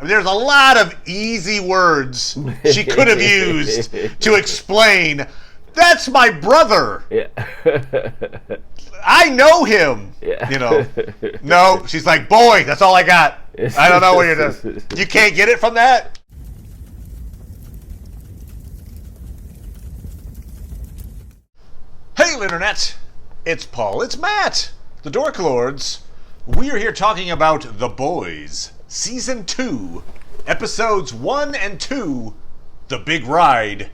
I mean, there's a lot of easy words she could have used to explain, that's my brother. Yeah. I know him. Yeah. You know. No, she's like, boy, that's all I got. I don't know what you're doing. You can't get it from that? Hey, Internet. It's Paul. It's Matt. The Dork Lords. We are here talking about The Boys, Season 2, Episodes 1 and 2, The Big Ride,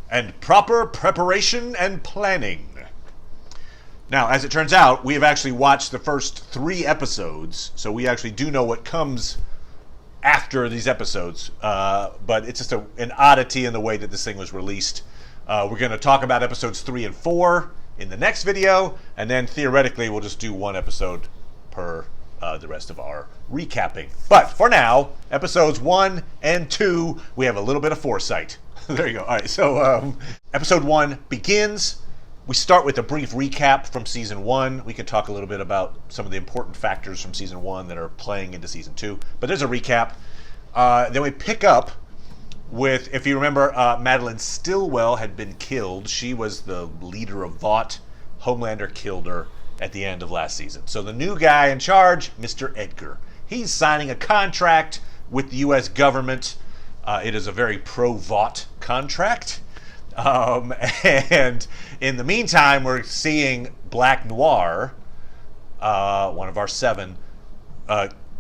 and Proper Preparation and Planning. Now, as it turns out, we have actually watched the first 3 episodes, so we actually do know what comes after these episodes, but it's just an oddity in the way that this thing was released. We're going to talk about episodes 3 and 4 in the next video, and then theoretically we'll just do one episode per the rest of our recapping. But for now, episodes 1 and 2, we have a little bit of foresight. There you go. All right, so episode 1 begins. We start with a brief recap from Season 1. We can talk a little bit about some of the important factors from Season 1 that are playing into Season 2. But there's a recap. Then we pick up with, if you remember, Madeline Stillwell had been killed. She was the leader of Vought. Homelander killed her at the end of last season. So the new guy in charge, Mr. Edgar. He's signing a contract with the U.S. government. It is a very pro-Vought contract. And in the meantime, we're seeing Black Noir, one of our 7,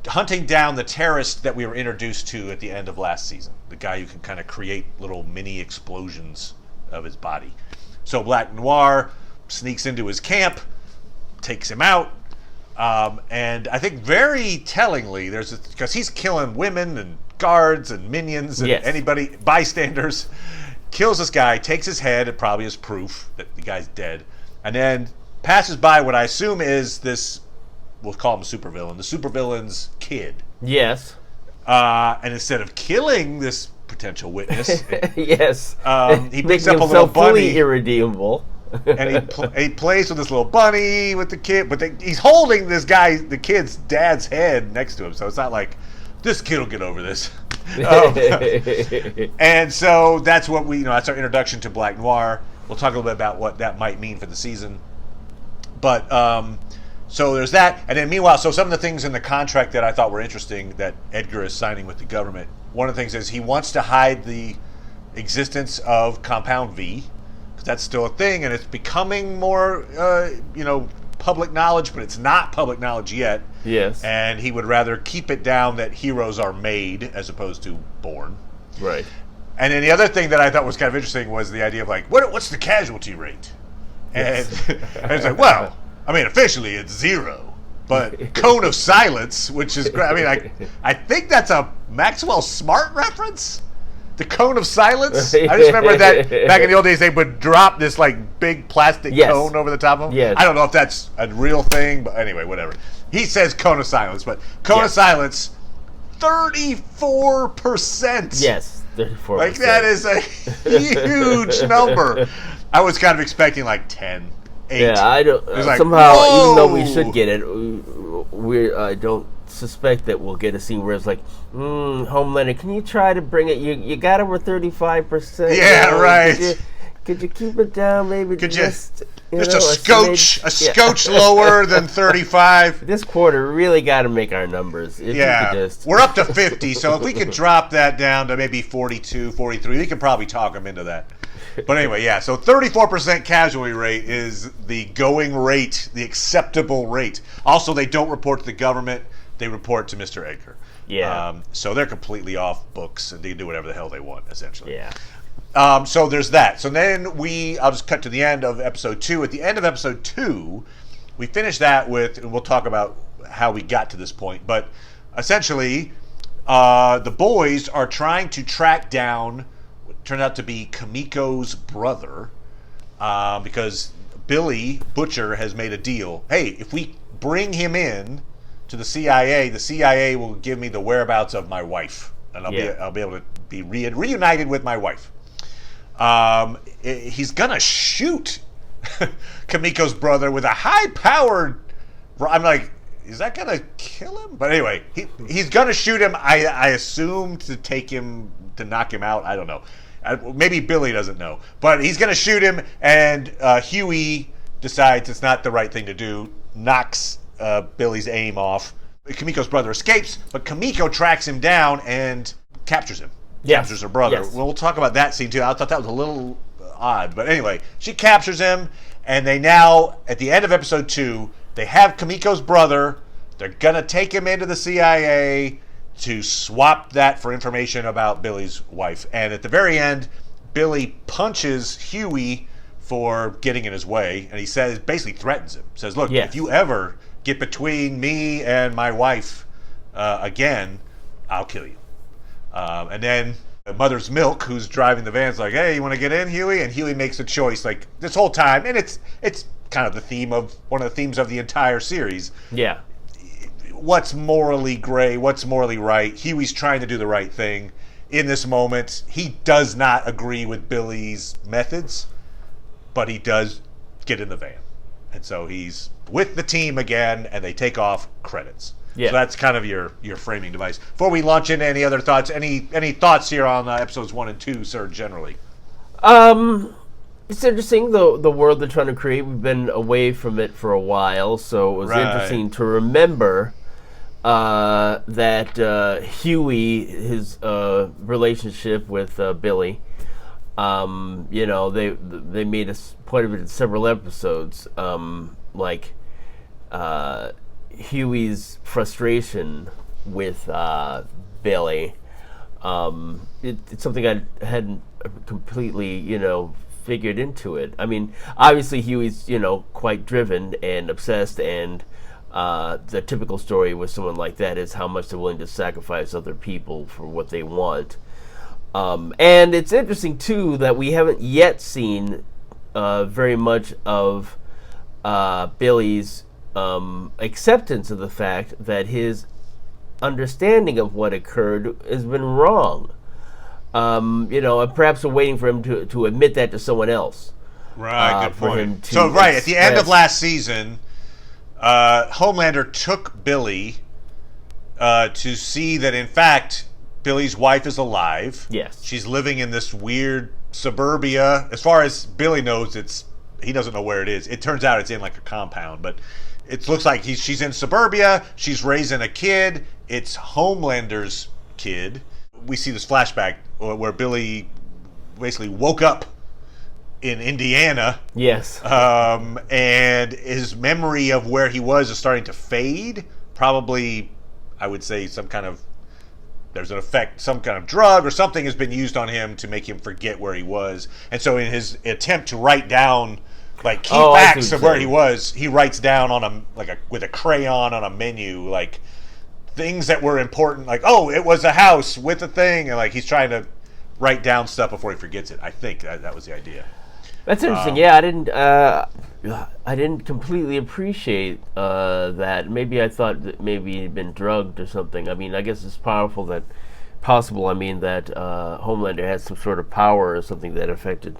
hunting down the terrorist that we were introduced to at the end of last season. The guy who can kind of create little mini explosions of his body. So Black Noir sneaks into his camp, takes him out, and I think very tellingly, because he's killing women and guards and minions and anybody, bystanders. Kills this guy, takes his head, it probably is proof that the guy's dead, and then passes by what I assume is this, we'll call him a supervillain, the supervillain's kid. Yes. And instead of killing this potential witness, yes, he picks up a little bunny. Fully irredeemable. And he plays with this little bunny with the kid, but he's holding this guy, the kid's dad's head next to him, so it's not like, this kid will get over this. And so that's what that's our introduction to Black Noir. We'll talk a little bit about what that might mean for the season. But so there's that, and then meanwhile, so some of the things in the contract that I thought were interesting that Edgar is signing with the government. One of the things is he wants to hide the existence of Compound V, because that's still a thing, and it's becoming more public knowledge, but it's not public knowledge yet. Yes. And he would rather keep it down that heroes are made as opposed to born. Right. And then the other thing that I thought was kind of interesting was the idea of like, what's the casualty rate? And, and it's like, well, I mean, officially it's 0, but cone of silence, which is great. I mean, I think that's a Maxwell Smart reference. The cone of silence. I just remember that back in the old days they would drop this like big plastic cone over the top of them. Yes. I don't know if that's a real thing, but anyway, whatever. He says cone of silence, but cone of silence, 34%. Yes, 34%. Like that is a huge number. I was kind of expecting like 10, 8. Yeah, I don't. Like, somehow, whoa! even though we should get it, I don't suspect that we'll get a scene where it's like, Homelander, can you try to bring it? You got over 35%. Yeah, right. Could you keep it down, maybe? Could just a scotch lower than 35. This quarter really got to make our numbers. We're up to 50, so if we could drop that down to maybe 42, 43, we could probably talk them into that. But anyway, so 34% casualty rate is the going rate, the acceptable rate. Also, they don't report to the government. They report to Mr. Edgar. Yeah. So they're completely off books, and they can do whatever the hell they want, essentially. Yeah. So there's that. So then I'll just cut to the end of episode 2. At the end of episode 2, we finish that with, and we'll talk about how we got to this point, but essentially, the boys are trying to track down what turned out to be Camiko's brother, because Billy Butcher has made a deal. Hey, if we bring him in to the CIA will give me the whereabouts of my wife, and I'll be able to be reunited with my wife. He's gonna shoot Camiko's brother with a high-powered. I'm like, is that gonna kill him? But anyway, he's gonna shoot him. I assume to knock him out. I don't know. Maybe Billy doesn't know, but he's gonna shoot him, and Huey decides it's not the right thing to do. Knocks Billy's aim off. Camiko's brother escapes, but Camiko tracks him down and captures him. Yes. Captures her brother. Yes. We'll talk about that scene too. I thought that was a little odd, but anyway, she captures him, and they now, at the end of episode 2, they have Camiko's brother. They're gonna take him into the CIA to swap that for information about Billy's wife. And at the very end, Billy punches Huey for getting in his way, and he says, basically threatens him. Says, look, Yes. if you ever get between me and my wife again, I'll kill you. And then Mother's Milk, who's driving the van, is like, hey, you want to get in, Huey? And Huey makes a choice like this whole time, and it's kind of one of the themes of the entire series. Yeah. What's morally gray? What's morally right? Huey's trying to do the right thing. In this moment, he does not agree with Billy's methods, but he does get in the van. And so he's with the team again, and they take off. Credits. Yeah. So that's kind of your framing device. Before we launch into any other thoughts, any thoughts here on episodes 1 and 2, sir, generally? It's interesting, the world they're trying to create. We've been away from it for a while, so it was interesting to remember that Huey, his relationship with Billy, they made a point of it in several episodes, Huey's frustration with Billy. It's something I hadn't completely, figured into it. I mean, obviously Huey's, quite driven and obsessed, and the typical story with someone like that is how much they're willing to sacrifice other people for what they want. And it's interesting, too, that we haven't yet seen very much of Billy's acceptance of the fact that his understanding of what occurred has been wrong. Perhaps we're waiting for him to admit that to someone else. Right, good point. So, at the end of last season, Homelander took Billy to see that, in fact, Billy's wife is alive. Yes. She's living in this weird suburbia. As far as Billy knows, he doesn't know where it is. It turns out it's in like a compound, but it looks like she's in suburbia. She's raising a kid. It's Homelander's kid. We see this flashback where Billy basically woke up in Indiana. Yes. And his memory of where he was is starting to fade. Probably, I would say, there's an effect, some kind of drug or something has been used on him to make him forget where he was. And so in his attempt to write down key facts of where he was, he writes down with a crayon on a menu, things that were important, it was a house with a thing, and he's trying to write down stuff before he forgets it. I think that was the idea. That's interesting. I didn't completely appreciate that. Maybe I thought that maybe he'd been drugged or something. I mean, I guess it's possible that Homelander had some sort of power or something that affected.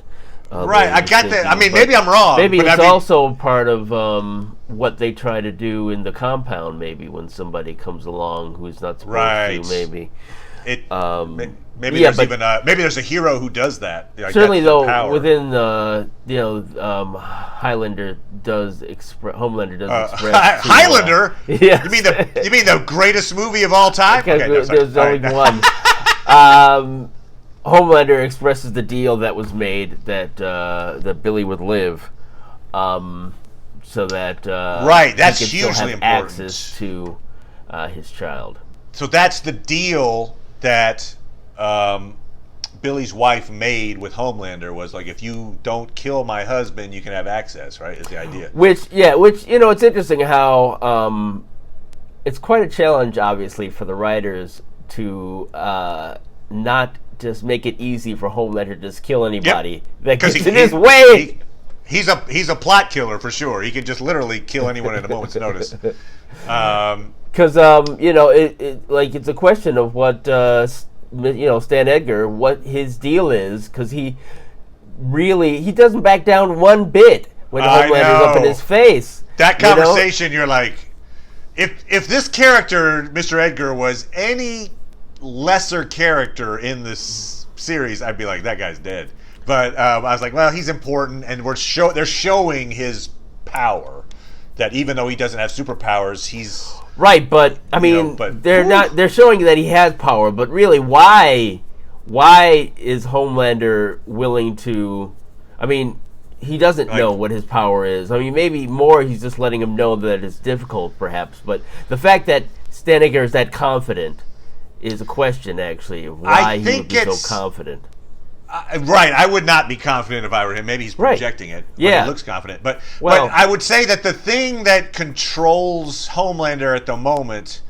Right, I got that. I mean, maybe I'm wrong. Maybe it's also part of what they try to do in the compound. Maybe when somebody comes along who's not supposed to. Maybe maybe there's a hero who does that. Certainly, though, within Homelander does express. Highlander. Yeah. You mean the greatest movie of all time? There's only one. Homelander expresses the deal that was made that Billy would live, so that that's he could hugely still have important. Access to his child. So that's the deal that Billy's wife made with Homelander was if you don't kill my husband, you can have access. Right, is the idea. Which it's interesting how it's quite a challenge, obviously, for the writers to not just make it easy for Homelander to just kill anybody that gets in his way. He's a plot killer for sure. He can just literally kill anyone at a moment's notice. Because it's a question of what Stan Edgar, what his deal is, because he doesn't back down one bit when Homelander's up in his face. That conversation, you're like, if this character, Mr. Edgar, was any lesser character in this series, I'd be like, that guy's dead. But I was like, well, he's important, and they're showing his power. That even though he doesn't have superpowers, he's right. But I mean, they're showing that he has power. But really, why is Homelander willing to? I mean, he doesn't know what his power is. I mean, maybe more he's just letting him know that it's difficult, perhaps. But the fact that Stan Edgar is that confident is a question, actually, of why he would be so confident. Right, I would not be confident if I were him. Maybe he's projecting it. Yeah, he looks confident. But I would say that the thing that controls Homelander at the moment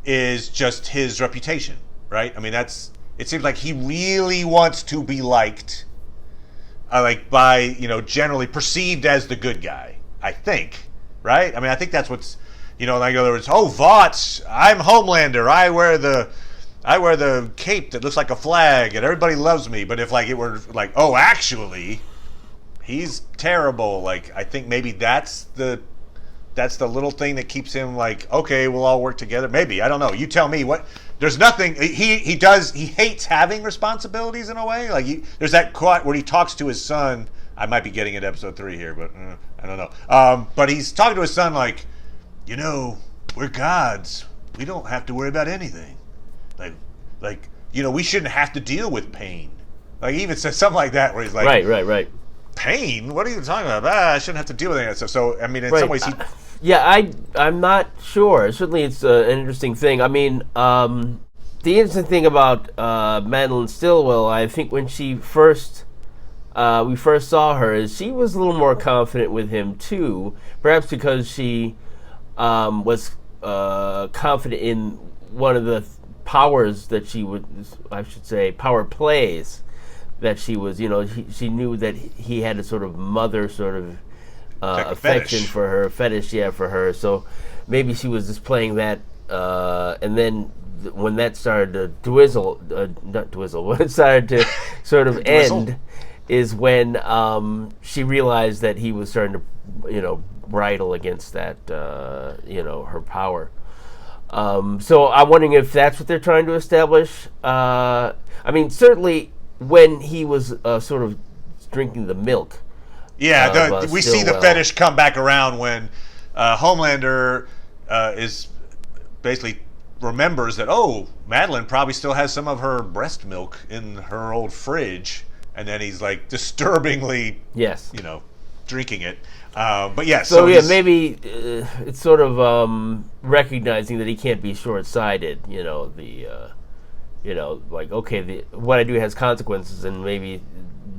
is just his reputation, right? I mean, it seems like he really wants to be liked, by generally perceived as the good guy. I think, right? I mean, I think that's what's, in other words, Vought, I'm Homelander. I wear the cape that looks like a flag, and everybody loves me. But if it were actually, he's terrible. I think maybe that's the little thing that keeps him okay, we'll all work together. Maybe, I don't know. You tell me. What? There's nothing. He hates having responsibilities in a way. There's that quote where he talks to his son. I might be getting into episode 3 here, but I don't know. But he's talking to his son we're gods. We don't have to worry about anything. We shouldn't have to deal with pain. He even says something like that, where he's like, right. Pain? What are you talking about? I shouldn't have to deal with any of that stuff. So, I mean, in some ways, I'm not sure. Certainly, it's an interesting thing. I mean, the interesting thing about Madeline Stillwell, I think, when we first saw her, is she was a little more confident with him too. Perhaps because she was confident in one of the powers that power plays that she was, she knew that he had a sort of mother sort of affection for her, fetish, for her. So maybe she was just playing that, and then when that started to when it started to sort of end, is when she realized that he was starting to, bridle against that, her power. So I'm wondering if that's what they're trying to establish. I mean, certainly when he was sort of drinking the milk. Yeah, we see the fetish come back around when Homelander is basically remembers that, Madeline probably still has some of her breast milk in her old fridge, and then he's disturbingly, drinking it. But yes. So maybe it's sort of recognizing that he can't be short-sighted. What I do has consequences, and maybe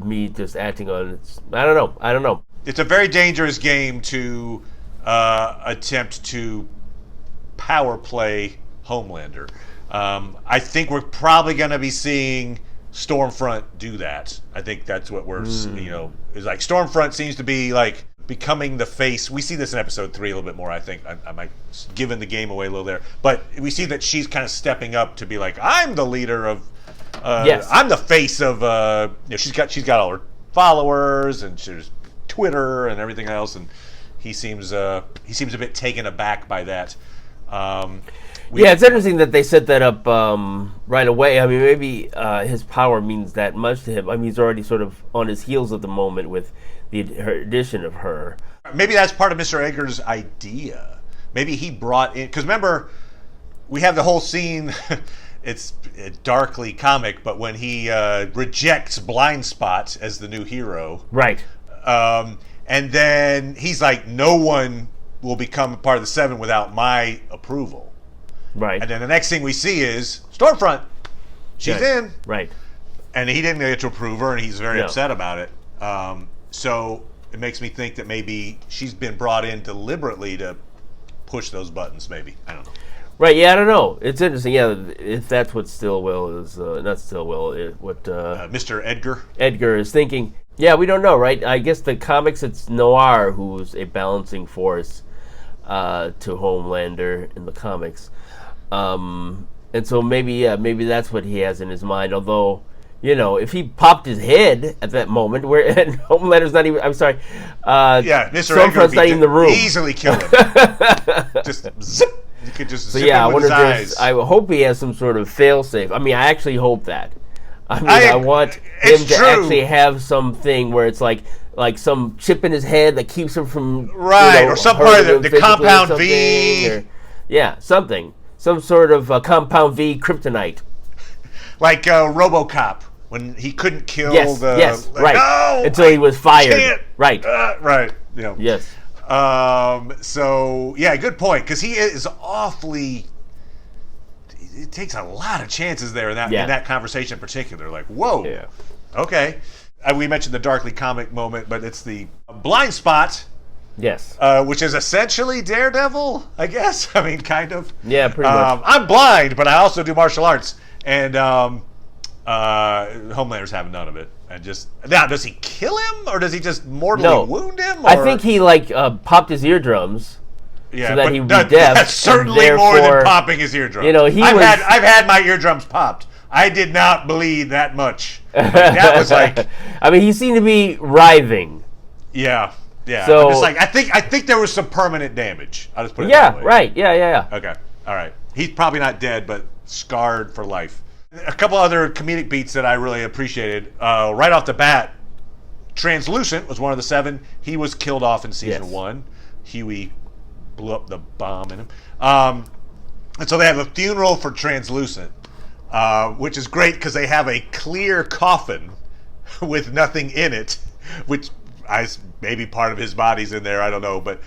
me just acting on it. I don't know. It's a very dangerous game to attempt to power play Homelander. I think we're probably going to be seeing Stormfront do that. I think that's what we're, is Stormfront seems to be becoming the face. We see this in episode 3 a little bit more, I think. I might giving the game away a little there. But we see that she's kind of stepping up to be I'm the leader of, I'm the face of, she's got all her followers, and she's Twitter and everything else, and he seems a bit taken aback by that. It's interesting that they set that up right away. I mean, maybe his power means that much to him. I mean, he's already sort of on his heels at the moment with her addition of her. Maybe that's part of Mr. Edgar's idea. Maybe he brought in, because remember, we have the whole scene. It's darkly comic, but when he rejects Blindspot as the new hero, right? And then he's like, no one will become a part of the Seven without my approval. Right. And then the next thing we see is Stormfront. She's in. Right. And he didn't get to approve her, and he's very upset about it. So it makes me think that maybe she's been brought in deliberately to push those buttons, maybe. I don't know. Right, I don't know. It's interesting, if that's what Stillwell is, not Stillwell, what... Mr. Edgar? Edgar is thinking. Yeah, we don't know, right? I guess the comics, it's Noir who's a balancing force to Homelander in the comics. And so maybe that's what he has in his mind, although... if he popped his head at that moment, where Homelander's not even, I'm sorry. Mr. Edgar not even in the room. Easily kill him. Just zip. You could just So zip yeah, I him with wonder his if eyes. I hope he has some sort of fail-safe. I mean, I actually hope that. I mean, I want him it's to true. actually have something where it's like some chip in his head that keeps him from Right, or some part hurting of the him physically or compound something, V. or, yeah, something. Some sort of compound V kryptonite. Like RoboCop, when he couldn't kill Yes, the... yes, like, right. No, Until he was fired. can't. Right. Right, you know. Yes. So, yeah, good point, because he is awfully... It takes a lot of chances there in that conversation in particular. Like, whoa, Yeah. okay. We mentioned the darkly comic moment, but it's the Blindspot, Yes. which is essentially Daredevil, I guess. I mean, kind of. Yeah, pretty much. I'm blind, but I also do martial arts, and Homelander's having none of it. And just now, does he kill him, or does he just mortally wound him? Or? I think he popped his eardrums. Yeah, so that but he would be deaf. That's certainly more therefore, than popping his eardrums. You know, I've had my eardrums popped. I did not bleed that much. Like, that was like, I mean, he seemed to be writhing. yeah. So, I'm just like, I think there was some permanent damage. I'll just put it that way. Yeah, right. Yeah. Okay, all right. He's probably not dead, but scarred for life. A couple other comedic beats that I really appreciated. Right off the bat, Translucent was one of the 7. He was killed off in season 1. Huey blew up the bomb in him. And so they have a funeral for Translucent, which is great because they have a clear coffin with nothing in it, which maybe part of his body's in there, I don't know, but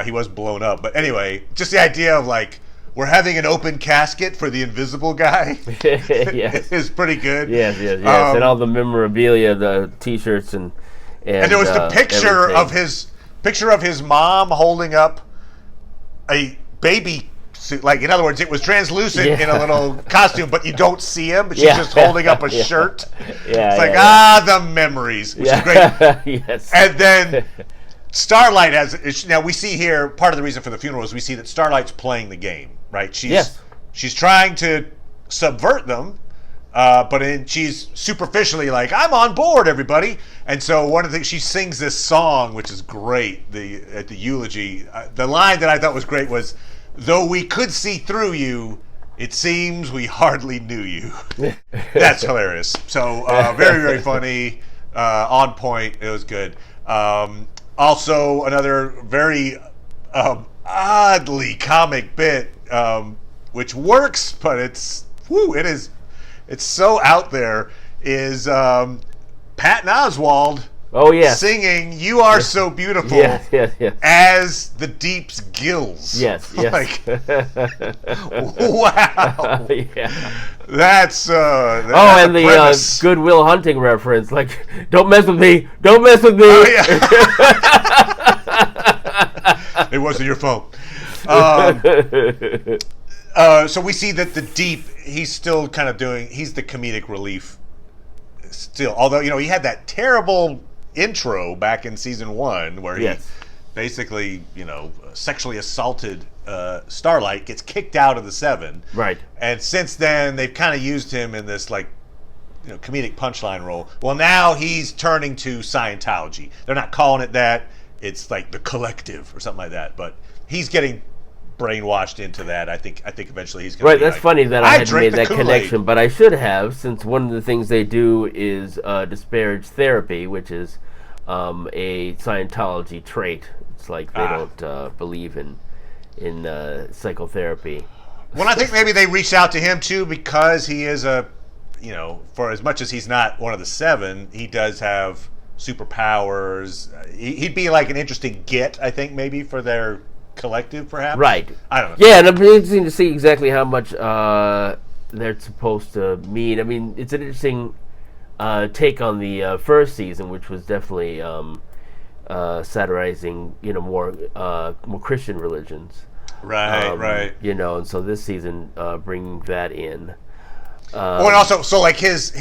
he was blown up. But anyway, just the idea of like, we're having an open casket for the invisible guy Yes. is pretty good. Yes. And all the memorabilia, the T-shirts and there was the picture everything. of his mom holding up a baby suit. Like, in other words, it was translucent in a little costume, but you don't see him. But she's just holding up a shirt. Yeah, it's like, the memories, which is great. Yes. And then Starlight now we see here, part of the reason for the funeral is we see that Starlight's playing the game, right? She's trying to subvert them, but she's superficially like, I'm on board, everybody. And so one of the things, she sings this song, which is great, at the eulogy. The line that I thought was great was, though we could see through you, it seems we hardly knew you. That's hilarious. So very, very funny, on point. It was good. Also, another very oddly comic bit, which works, but it's so out there, is Patton Oswalt singing "You Are So Beautiful" as the Deep's gills. Yes. Like, wow. That's and the Good Will Hunting reference, like, don't mess with me, don't mess with me. Oh, yeah. It wasn't your fault. So we see that the Deep, he's still kind of he's the comedic relief still. Although, he had that terrible intro back in season 1 where he basically, sexually assaulted Starlight, gets kicked out of the 7. Right. And since then, they've kind of used him in this, like, comedic punchline role. Well, now he's turning to Scientology. They're not calling it that. It's like the Collective or something like that. But he's getting brainwashed into that. I think eventually he's going to Right, that's funny that I hadn't made that Kool-Aid connection, but I should have, since one of the things they do is disparage therapy, which is a Scientology trait. It's like they don't believe in psychotherapy. Well, I think maybe they reached out to him too because he is for as much as he's not one of the 7, he does have superpowers. He'd be like an interesting get, I think, maybe for their collective, perhaps. Right. I don't know. Yeah, and it'll be interesting to see exactly how much they're supposed to mean. I mean, it's an interesting take on the first season, which was definitely satirizing, more Christian religions. Right. And so this season bringing that in. And also, so like his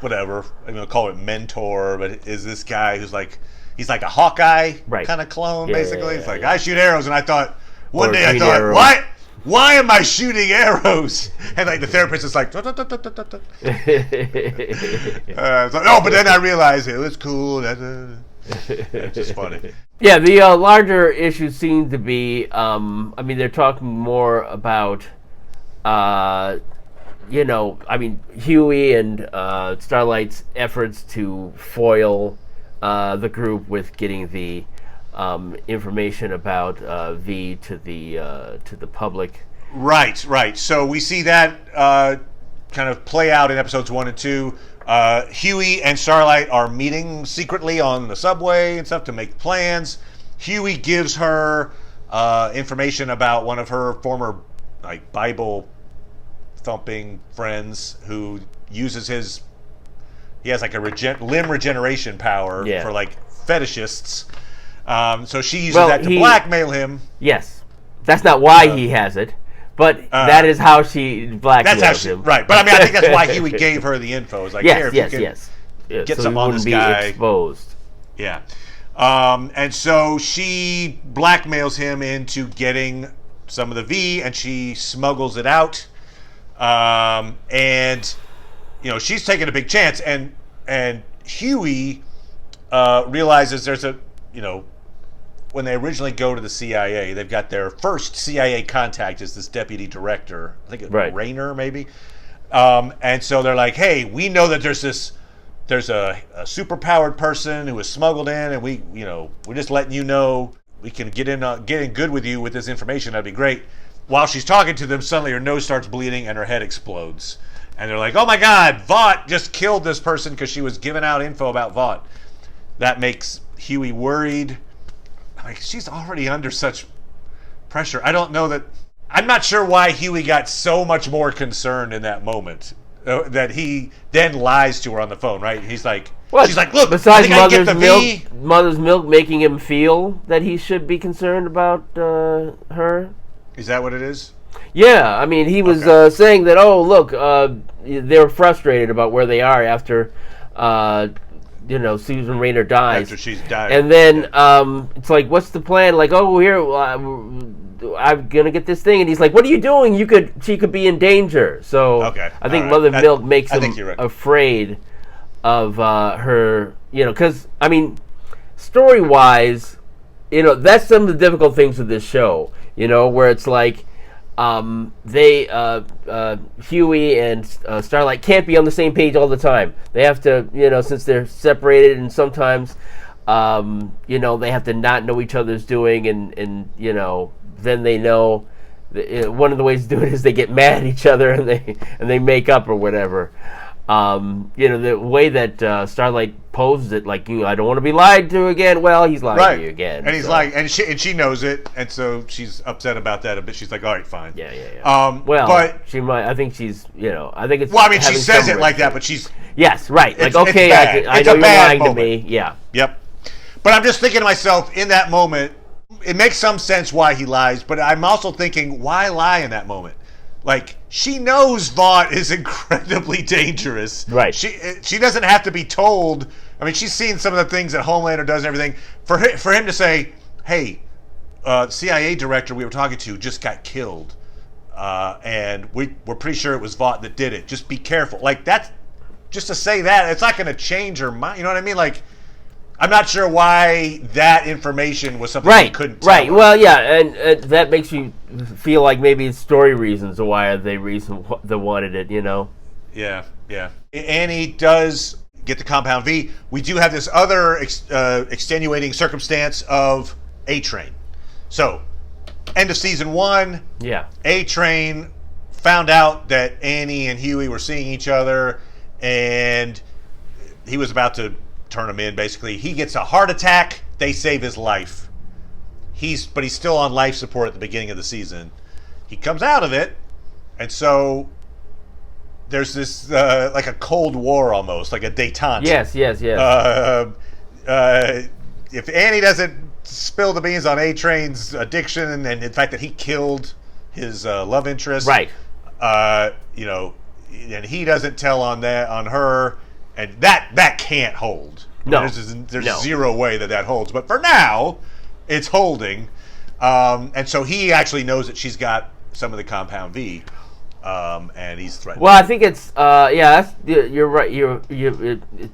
whatever, I'm gonna call it mentor, but is this guy who's like, he's like a Hawkeye kind of clone, basically. It's like, I shoot arrows, and I thought one day I thought, why am I shooting arrows? And like the therapist is like, but then I realized it was cool. It's just funny. Yeah, the larger issues seem to be, they're talking more about, Huey and Starlight's efforts to foil the group with getting the information about V to the public. Right. So we see that kind of play out in episodes 1 and 2. Huey and Starlight are meeting secretly on the subway and stuff to make plans. Huey gives her information about one of her former Bible thumping friends who uses he has like a limb regeneration power for like fetishists. So she uses that to blackmail him. Yes, that's not why he has it. But that is how she blackmails him. Right. But I think that's why Huey gave her the info. It's like, yes. Get so something on this guy. Exposed. Yeah. And so she blackmails him into getting some of the V, and she smuggles it out. And she's taking a big chance, and Huey realizes there's when they originally go to the CIA, they've got their first CIA contact is this deputy director. I think it's Rayner, maybe. And so they're like, hey, we know that there's a superpowered person who was smuggled in, and we're just letting you know we can get in good with you with this information. That'd be great. While she's talking to them, suddenly her nose starts bleeding and her head explodes. And they're like, oh my God, Vought just killed this person because she was giving out info about Vought. That makes Huey worried. She's already under such pressure. I'm not sure why Huey got so much more concerned in that moment. That he then lies to her on the phone, right? He's like, she's like, look, besides mother's milk making him feel that he should be concerned about her. Is that what it is? Yeah, he was saying that, oh, look, they're frustrated about where they are after Susan Rayner dies. After she's died. And then it's like, what's the plan? Like, oh, here, I'm going to get this thing. And he's like, what are you doing? She could be in danger. So I think Mother Milk makes him afraid of her, because, story-wise, that's some of the difficult things with this show, where it's like, Huey and Starlight can't be on the same page all the time. They have to, since they're separated, and sometimes, they have to not know each other's doing, and then they know. One of the ways to do it is they get mad at each other and they make up or whatever. The way that Starlight poses it, like, I don't want to be lied to again. Well, he's lying to you again. And he's lying, and she knows it, and so she's upset about that a bit. She's like, all right, fine. Yeah. But she might. I think she's. I think it's. Well, she says it like that, but she's. Yes, right. Like, okay, I know you're lying to me. Yeah. Yep. But I'm just thinking to myself in that moment. It makes some sense why he lies, but I'm also thinking, why lie in that moment? Like, she knows Vought is incredibly dangerous. Right. She doesn't have to be told. She's seen some of the things that Homelander does and everything. For him to say, hey, CIA director we were talking to just got killed, and we're pretty sure it was Vought that did it. Just be careful. Like, that's just to say that, it's not going to change her mind. You know what I mean? Like, I'm not sure why that information was something you couldn't tell. Right. Well, yeah, and that makes you feel like maybe it's story reasons or why they wanted it, Yeah. Annie does get the compound V. We do have this other extenuating circumstance of A-Train. So, end of season 1. Yeah. A-Train found out that Annie and Huey were seeing each other, and he was about to turn him in, basically. He gets a heart attack. They save his life. But he's still on life support at the beginning of the season. He comes out of it, and so there's this like a Cold War almost, like a détente. Yes. If Annie doesn't spill the beans on A-Train's addiction and the fact that he killed his love interest, right? And he doesn't tell on her. And that can't hold. No. There's zero way that holds. But for now, it's holding. And so he actually knows that she's got some of the compound V. and he's threatening. Well, I think it's you're right. You're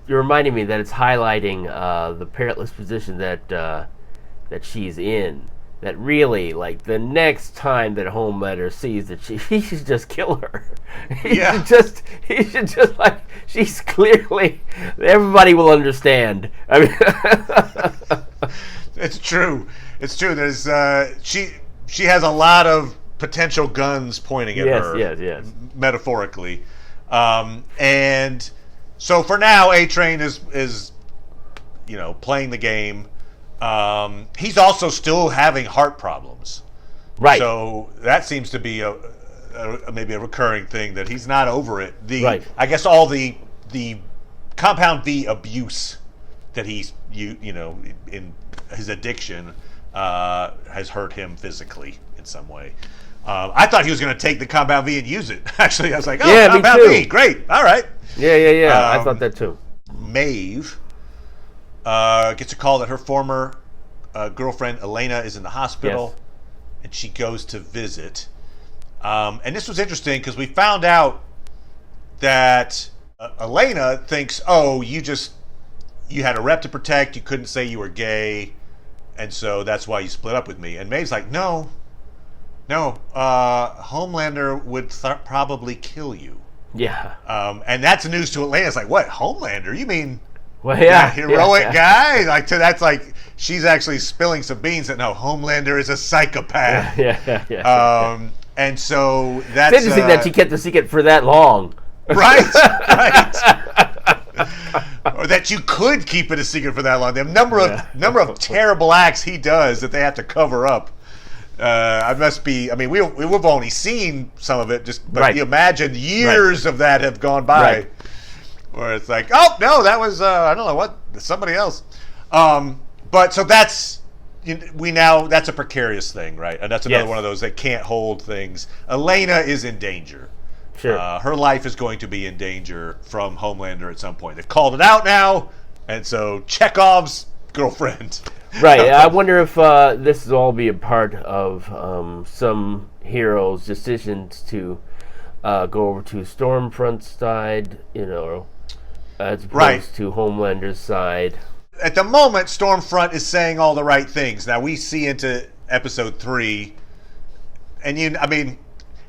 reminding me that it's highlighting the perilous position that she's in. That really, like, the next time that Homelander sees that he should just kill her. He should just like, she's clearly, everybody will understand. I mean, It's true. There's she has a lot of potential guns pointing at her. Yes. Metaphorically, and so for now, A-Train is playing the game. He's also still having heart problems, right? So that seems to be maybe a recurring thing, that he's not over it. Right. I guess all the compound V abuse that he's in his addiction has hurt him physically in some way. I thought he was going to take the compound V and use it. Actually, I was like, compound V, great, all right. Yeah. I thought that too. Maeve gets a call that her former girlfriend Elena is in the hospital, and she goes to visit. And this was interesting because we found out that Elena thinks, you had a rep to protect, you couldn't say you were gay, and so that's why you split up with me. And Maeve's like, no, Homelander would probably kill you. Yeah. And that's news to Elena. It's like, what, Homelander? You mean that heroic guy? Like, that's like, she's actually spilling some beans that no, Homelander is a psychopath. Yeah. And so that's it's interesting that she kept the secret for that long. Right. Or that you could keep it a secret for that long. The number of terrible acts he does that they have to cover up. We've only seen some of it, but you imagine years of that have gone by, where it's like, oh no, that was I don't know what, somebody else. But so that's that's a precarious thing, right? And that's another one of those that can't hold things. Elena is in danger. Sure. Her life is going to be in danger from Homelander at some point. They've called it out now, and so Chekhov's girlfriend. Right. I wonder if this will all be a part of some heroes' decisions to go over to Stormfront's side, as opposed to Homelander's side. At the moment, Stormfront is saying all the right things. Now we see into episode 3, and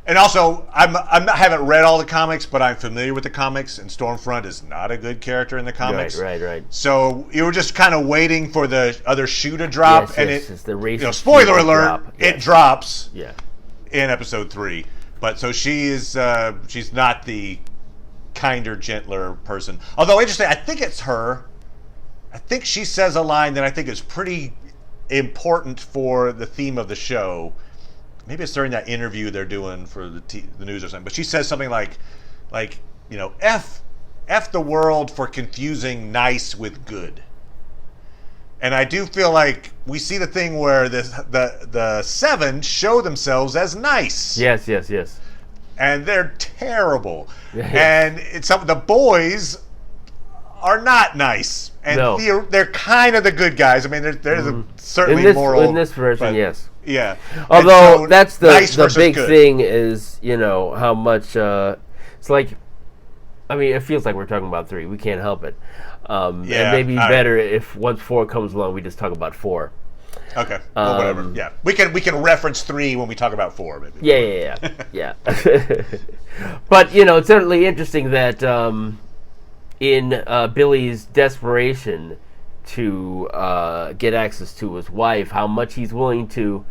and also, I haven't read all the comics, but I'm familiar with the comics, and Stormfront is not a good character in the comics. Right. So you were just kind of waiting for the other shoe to drop, it's the racist spoiler alert, it drops in episode 3. But so she's not the kinder, gentler person. Although interesting, I think it's her. I think she says a line that I think is pretty important for the theme of the show. Maybe it's during that interview they're doing for the news or something. But she says something like F the world for confusing nice with good. And I do feel like we see the thing where the 7 show themselves as nice. Yes. And they're terrible. And the boys are not nice. And they're kind of the good guys. I mean, there's certainly moral. In this version, yes. Yeah. Although so, that's the big good. thing is, how much it's like. I mean, it feels like we're talking about 3. We can't help it. And maybe better if once 4 comes along, we just talk about 4. Okay. Well, whatever. Yeah. We can reference 3 when we talk about 4. Maybe. Yeah. But it's certainly interesting that in Billy's desperation to get access to his wife, how much he's willing to.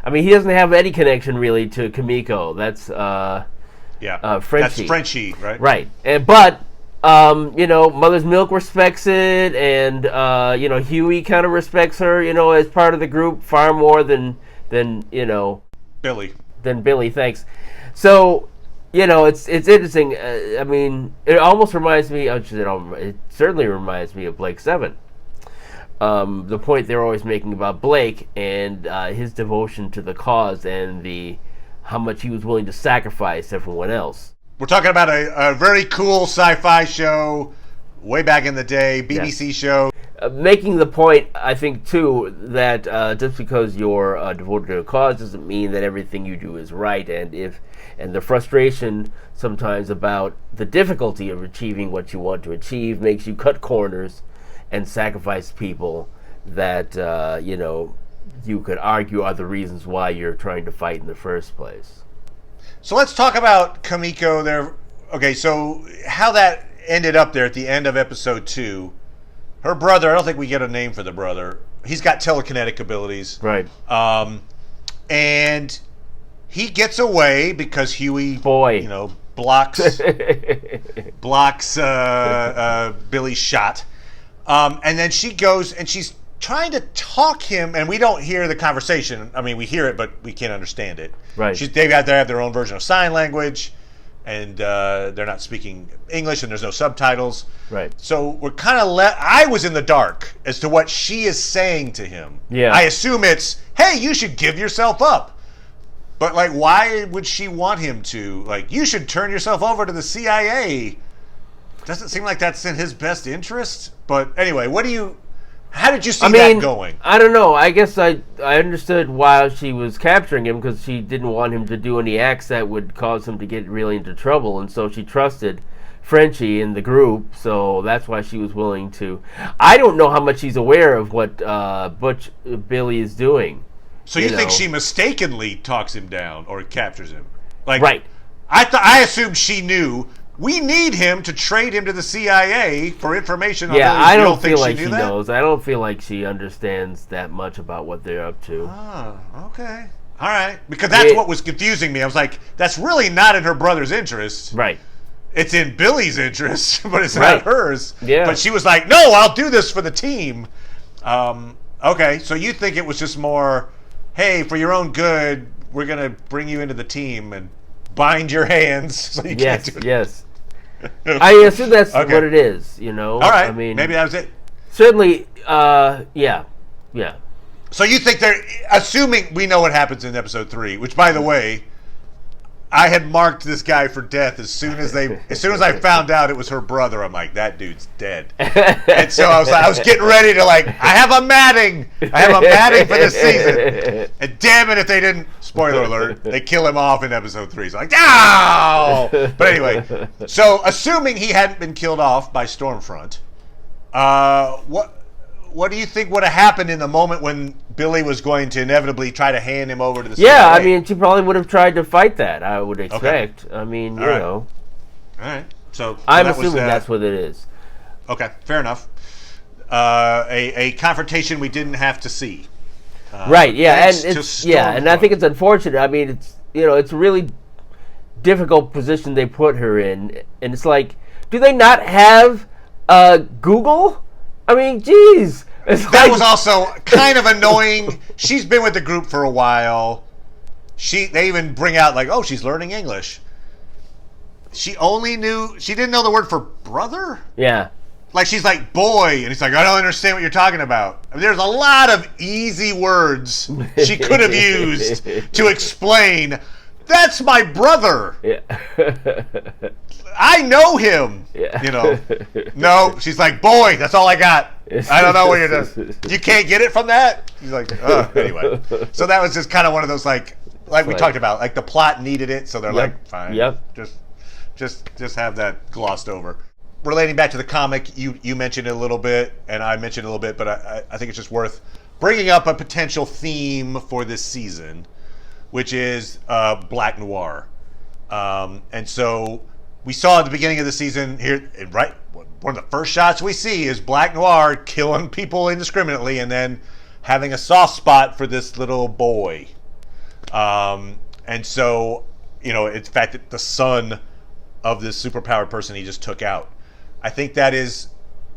I mean, he doesn't have any connection really to Camiko. That's Frenchie. That's Frenchie, right? Right. But Mother's Milk respects it, and Huey kind of respects her, as part of the group far more than Billy. Than Billy. Thanks. So. It's interesting. I mean, it almost reminds me. It certainly reminds me of Blake 7. The point they're always making about Blake and his devotion to the cause and how much he was willing to sacrifice everyone else. We're talking about a very cool sci-fi show way back in the day, BBC show. making the point, I think, too, that just because you're devoted to a cause doesn't mean that everything you do is right, and the frustration sometimes about the difficulty of achieving what you want to achieve makes you cut corners and sacrifice people that you could argue are the reasons why you're trying to fight in the first place. So let's talk about Camiko there. Okay, so how that ended up there at the end of episode 2. Her brother, I don't think we get a name for the brother. He's got telekinetic abilities. Right. And he gets away because Huey, blocks Billy's shot. And then she goes and she's trying to talk him, and we don't hear the conversation. I mean, we hear it, but we can't understand it. Right. They have their own version of sign language, and they're not speaking English, and there's no subtitles. Right. So we're kind of I was in the dark as to what she is saying to him. Yeah. I assume it's, hey, you should give yourself up. But, like, why would she want him to? Like, you should turn yourself over to the CIA. Doesn't seem like that's in his best interest. But anyway, how did you see that going? I don't know. I guess I understood why she was capturing him, because she didn't want him to do any acts that would cause him to get really into trouble, and so she trusted Frenchie in the group, so that's why she was willing to. I don't know how much she's aware of what Butch Billy is doing. So you think she mistakenly talks him down or captures him? Like, right. I assumed she knew. We need him to trade him to the CIA for information on I don't feel like she knows. I don't feel like she understands that much about what they're up to. Oh, okay. All right. Because that's what was confusing me. I was like, that's really not in her brother's interest. Right. It's in Billy's interest, but it's not hers. Yeah. But she was like, no, I'll do this for the team. Okay, so you think it was just more, hey, for your own good, we're going to bring you into the team and bind your hands so you can't do it. Yes. I assume that's what it is, All right. I mean, maybe that was it. Certainly, yeah. So you think they're assuming we know what happens in episode 3, which, by the way, I had marked this guy for death as soon as I found out it was her brother. I'm like, that dude's dead. And so I was getting ready to, I have a matting for this season. And damn it if they didn't, spoiler alert, they kill him off in episode 3. So I'm like, no! But anyway, so assuming he hadn't been killed off by Stormfront, what do you think would have happened in the moment when Billy was going to inevitably try to hand him over to the CIA? Yeah, I mean, she probably would have tried to fight that, I would expect. Okay. I mean, All right. So I'm assuming that's what it is. Okay, fair enough. A confrontation we didn't have to see. Right, yeah, and I think it's unfortunate. I mean, it's a really difficult position they put her in, and it's like, do they not have Google? I mean, geez. That was also kind of annoying. She's been with the group for a while. They even bring out, she's learning English. She didn't know the word for brother? Yeah. She's like, boy, and he's like, I don't understand what you're talking about. I mean, there's a lot of easy words she could have used to explain, that's my brother. Yeah. I know him. Yeah. No, she's like, boy, that's all I got. I don't know what you're doing. You can't get it from that? He's like, anyway. So that was just kind of one of those, like we talked about, the plot needed it, so they're like, fine. Yep. Just have that glossed over. Relating back to the comic, you mentioned it a little bit, and I mentioned it a little bit, but I think it's just worth bringing up a potential theme for this season, which is Black Noir. And so we saw at the beginning of the season here, right, one of the first shots we see is Black Noir killing people indiscriminately and then having a soft spot for this little boy. And so, it's the fact that the son of this superpowered person he just took out. I think that is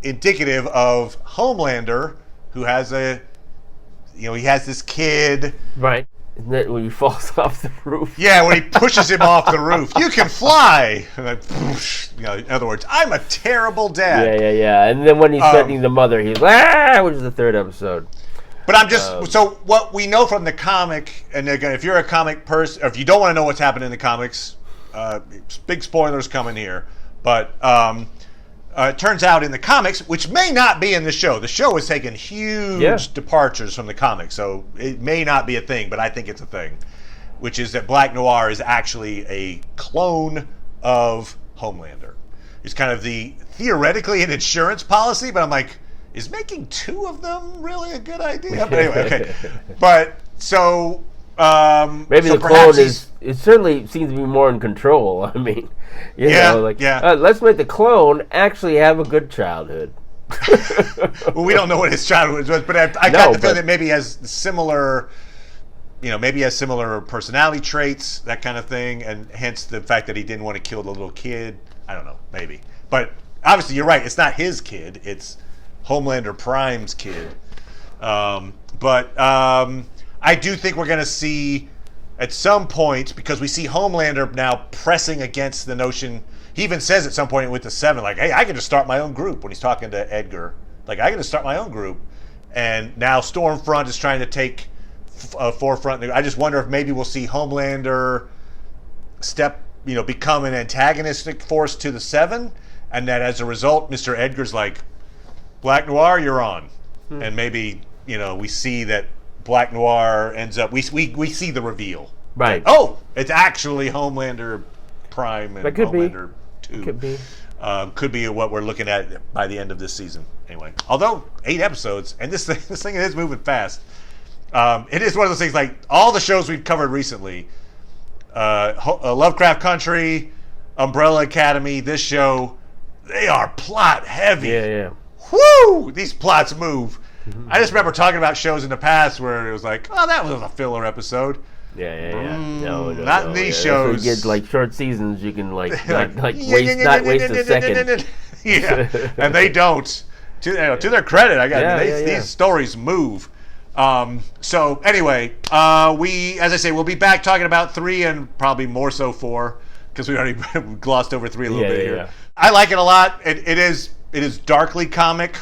indicative of Homelander, who has he has this kid. Right. Isn't that when he falls off the roof? Yeah, when he pushes him off the roof. You can fly! And then, in other words, I'm a terrible dad. Yeah. And then when he's threatening the mother, he's like, which is the 3rd episode. But I'm just, so what we know from the comic, and again, if you're a comic person, or if you don't want to know what's happening in the comics, big spoilers coming here, but it turns out in the comics, which may not be in the show. The show has taken huge departures from the comics, so it may not be a thing, but I think it's a thing, which is that Black Noir is actually a clone of Homelander. It's kind of theoretically an insurance policy, but I'm like, is making 2 of them really a good idea? But anyway, okay. But so maybe so the clone it certainly seems to be more in control. I mean, you know, like let's make the clone actually have a good childhood. Well, we don't know what his childhood was, but I got the feeling that maybe he has similar, maybe has similar personality traits, that kind of thing, and hence the fact that he didn't want to kill the little kid. I don't know, maybe. But obviously, you're right. It's not his kid. It's Homelander Prime's kid. But I do think we're going to see at some point, because we see Homelander now pressing against the notion. He even says at some point with the 7, like, hey, I can just start my own group when he's talking to Edgar. Like, I can just start my own group. And now Stormfront is trying to take forefront. I just wonder if maybe we'll see Homelander become an antagonistic force to the 7, and that as a result, Mr. Edgar's like, Black Noir, you're on. And maybe, we see that Black Noir ends up, we see the reveal. Right. Oh, it's actually Homelander Prime and Homelander 2. Could be. Could be what we're looking at by the end of this season. Anyway, although 8 episodes, and this thing is moving fast. It is one of those things, like all the shows we've covered recently, Lovecraft Country, Umbrella Academy, this show, they are plot heavy. Yeah. Woo! These plots move. I just remember talking about shows in the past where it was like, oh, that was a filler episode. Yeah. Not in these shows. So you get like short seasons, you can like waste a second. Yeah, and they don't. To their credit, these stories move. So anyway, as I say, we'll be back talking about 3 and probably more so 4, because we already glossed over 3 a little bit here. Yeah. I like it a lot. It is darkly comic.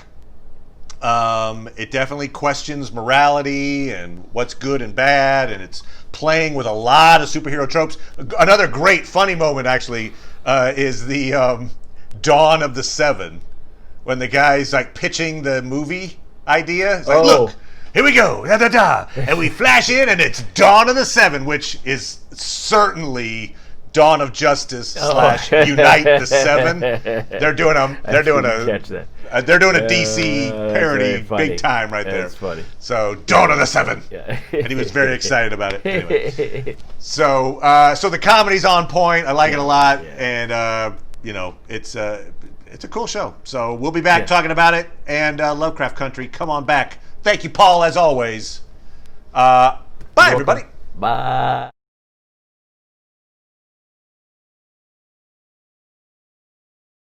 It definitely questions morality and what's good and bad, and it's playing with a lot of superhero tropes. Another great funny moment actually is the Dawn of the 7, when the guy's like pitching the movie idea. It's like, look, here we go, and we flash in, and it's Dawn of the 7, which is certainly Dawn of Justice / Unite the 7. They're doing a DC parody big time right there. That's funny. So Dawn of the 7. Yeah. And he was very excited about it. Anyway. So the comedy's on point. I like it a lot, and it's a cool show. So we'll be back talking about it, and Lovecraft Country, come on back. Thank you, Paul, as always. Bye, everybody. Bye.